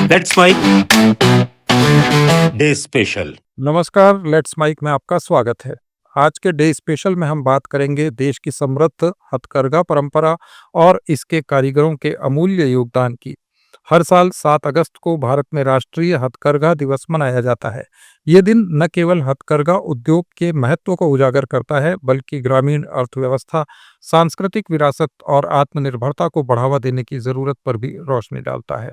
Let's mic day special. नमस्कार, let's mic में आपका स्वागत है। आज के डे स्पेशल में हम बात करेंगे देश की समृद्ध हथकरघा परंपरा और इसके कारीगरों के अमूल्य योगदान की। हर साल 7 अगस्त को भारत में राष्ट्रीय हथकरघा दिवस मनाया जाता है। ये दिन न केवल हथकरघा उद्योग के महत्व को उजागर करता है, बल्कि ग्रामीण अर्थव्यवस्था, सांस्कृतिक विरासत और आत्मनिर्भरता को बढ़ावा देने की जरूरत पर भी रोशनी डालता है।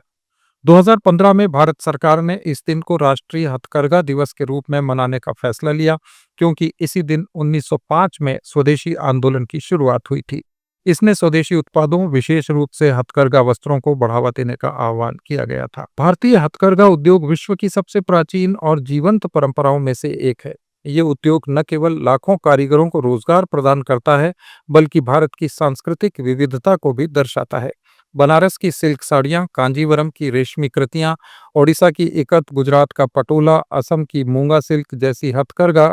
2015 में भारत सरकार ने इस दिन को राष्ट्रीय हथकरघा दिवस के रूप में मनाने का फैसला लिया, क्योंकि इसी दिन 1905 में स्वदेशी आंदोलन की शुरुआत हुई थी। इसने स्वदेशी उत्पादों, विशेष रूप से हथकरघा वस्त्रों को बढ़ावा देने का आह्वान किया गया था। भारतीय हथकरघा उद्योग विश्व की सबसे प्राचीन और जीवंत परंपराओं में से एक है। ये उद्योग न केवल लाखों कारीगरों को रोजगार प्रदान करता है, बल्कि भारत की सांस्कृतिक विविधता को भी दर्शाता है। बनारस की सिल्क साड़ियाँ, कांजीवरम की रेशमी कृतियाँ, ओडिशा की इकत, गुजरात का पटोला, असम की मूंगा सिल्क जैसी हथकरघा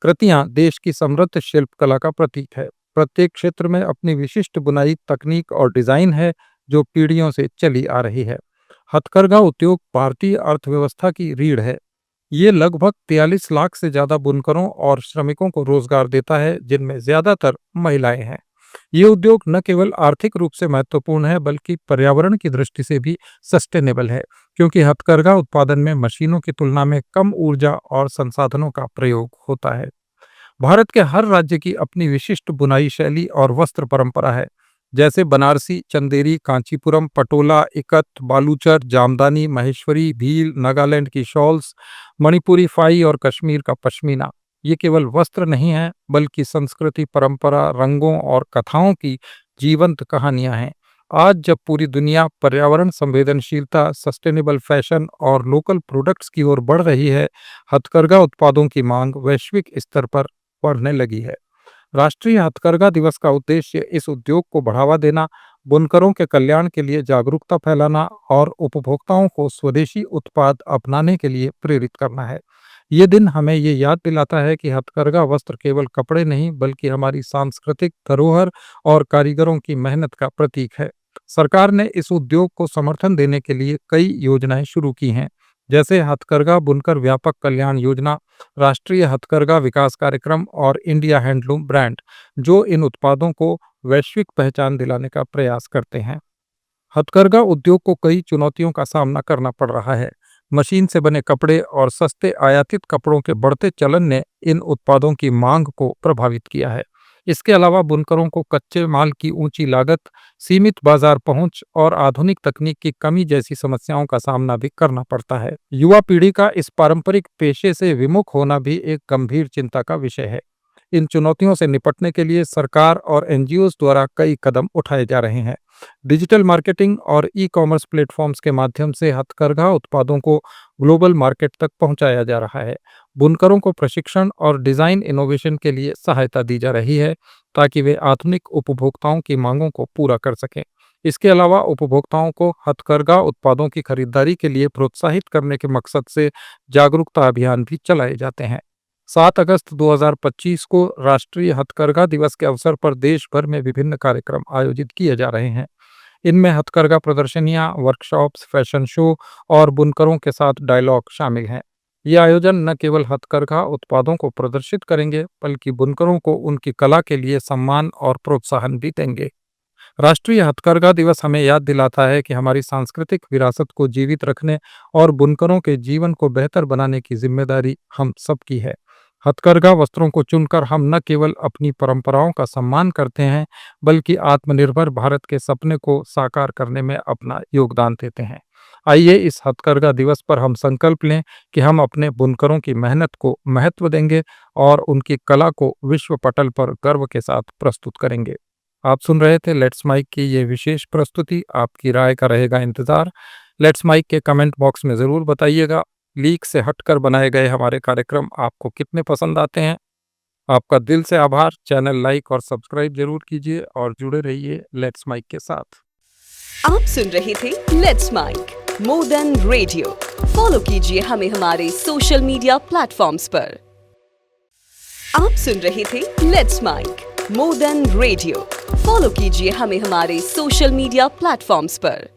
कृतियाँ देश की समृद्ध शिल्प कला का प्रतीक है। प्रत्येक क्षेत्र में अपनी विशिष्ट बुनाई तकनीक और डिजाइन है, जो पीढ़ियों से चली आ रही है। हथकरघा उद्योग भारतीय अर्थव्यवस्था की रीढ़ है। ये लगभग 43 लाख से ज्यादा बुनकरों और श्रमिकों को रोजगार देता है, जिनमें ज्यादातर महिलाएं हैं। ये उद्योग न केवल आर्थिक रूप से महत्वपूर्ण है, बल्कि पर्यावरण की दृष्टि से भी सस्टेनेबल है, क्योंकि हथकरघा उत्पादन में मशीनों की तुलना में कम ऊर्जा और संसाधनों का प्रयोग होता है। भारत के हर राज्य की अपनी विशिष्ट बुनाई शैली और वस्त्र परंपरा है, जैसे बनारसी, चंदेरी, कांचीपुरम, पटोला, इकत, बालूचर, जामदानी, महेश्वरी, भील, नागालैंड की शॉल्स, मणिपुरी फाई और कश्मीर का पश्मीना। ये केवल वस्त्र नहीं है, बल्कि संस्कृति, परंपरा, रंगों और कथाओं की जीवंत कहानियां हैं। आज जब पूरी दुनिया पर्यावरण संवेदनशीलता, सस्टेनेबल फैशन और लोकल प्रोडक्ट्स की ओर बढ़ रही है, हथकरघा उत्पादों की मांग वैश्विक स्तर पर बढ़ने लगी है। राष्ट्रीय हथकरघा दिवस का उद्देश्य इस उद्योग को बढ़ावा देना, बुनकरों के कल्याण के लिए जागरूकता फैलाना और उपभोक्ताओं को स्वदेशी उत्पाद अपनाने के लिए प्रेरित करना है। ये दिन हमें ये याद दिलाता है कि हथकरघा वस्त्र केवल कपड़े नहीं, बल्कि हमारी सांस्कृतिक धरोहर और कारीगरों की मेहनत का प्रतीक है। सरकार ने इस उद्योग को समर्थन देने के लिए कई योजनाएं शुरू की हैं, जैसे हथकरघा बुनकर व्यापक कल्याण योजना, राष्ट्रीय हथकरघा विकास कार्यक्रम और इंडिया हैंडलूम ब्रांड, जो इन उत्पादों को वैश्विक पहचान दिलाने का प्रयास करते हैं। हथकरघा उद्योग को कई चुनौतियों का सामना करना पड़ रहा है। मशीन से बने कपड़े और सस्ते आयातित कपड़ों के बढ़ते चलन ने इन उत्पादों की मांग को प्रभावित किया है। इसके अलावा बुनकरों को कच्चे माल की ऊंची लागत, सीमित बाजार पहुंच और आधुनिक तकनीक की कमी जैसी समस्याओं का सामना भी करना पड़ता है। युवा पीढ़ी का इस पारंपरिक पेशे से विमुख होना भी एक गंभीर चिंता का विषय है। इन चुनौतियों से निपटने के लिए सरकार और एनजीओज द्वारा कई कदम उठाए जा रहे हैं। डिजिटल मार्केटिंग और ई कॉमर्स प्लेटफॉर्म्स के माध्यम से हथकरघा उत्पादों को ग्लोबल मार्केट तक पहुंचाया जा रहा है। बुनकरों को प्रशिक्षण और डिजाइन इनोवेशन के लिए सहायता दी जा रही है, ताकि वे आधुनिक उपभोक्ताओं की मांगों को पूरा कर सकें। इसके अलावा उपभोक्ताओं को हथकरघा उत्पादों की खरीदारी के लिए प्रोत्साहित करने के मकसद से जागरूकता अभियान भी चलाए जाते हैं। 7 अगस्त 2025 को राष्ट्रीय हथकरघा दिवस के अवसर पर देश भर में विभिन्न कार्यक्रम आयोजित किए जा रहे हैं। इनमें हथकरघा प्रदर्शनियां, वर्कशॉप्स, फैशन शो और बुनकरों के साथ डायलॉग शामिल हैं। ये आयोजन न केवल हथकरघा उत्पादों को प्रदर्शित करेंगे, बल्कि बुनकरों को उनकी कला के लिए सम्मान और प्रोत्साहन भी देंगे। राष्ट्रीय हथकरघा दिवस हमें याद दिलाता है कि हमारी सांस्कृतिक विरासत को जीवित रखने और बुनकरों के जीवन को बेहतर बनाने की जिम्मेदारी हम सबकी है। हथकरघा वस्त्रों को चुनकर हम न केवल अपनी परंपराओं का सम्मान करते हैं, बल्कि आत्मनिर्भर भारत के सपने को साकार करने में अपना योगदान देते हैं। आइए इस हथकरघा दिवस पर हम संकल्प लें कि हम अपने बुनकरों की मेहनत को महत्व देंगे और उनकी कला को विश्व पटल पर गर्व के साथ प्रस्तुत करेंगे। आप सुन रहे थे लेट्स माइक की ये विशेष प्रस्तुति। आपकी राय का रहेगा इंतजार। लेट्स माइक के कमेंट बॉक्स में ज़रूर बताइएगा, लीक से हटकर बनाए गए हमारे कार्यक्रम आपको कितने पसंद आते हैं। आपका दिल से आभार। चैनल लाइक और सब्सक्राइब जरूर कीजिए और जुड़े रहिए लेट्स माइक के साथ। आप सुन रहे थे let's mic more than radio. Follow कीजिए हमें हमारे सोशल मीडिया प्लेटफॉर्म्स पर। आप सुन रहे थे let's mic more than radio. Follow कीजिए हमें हमारे सोशल मीडिया प्लेटफॉर्म्स पर।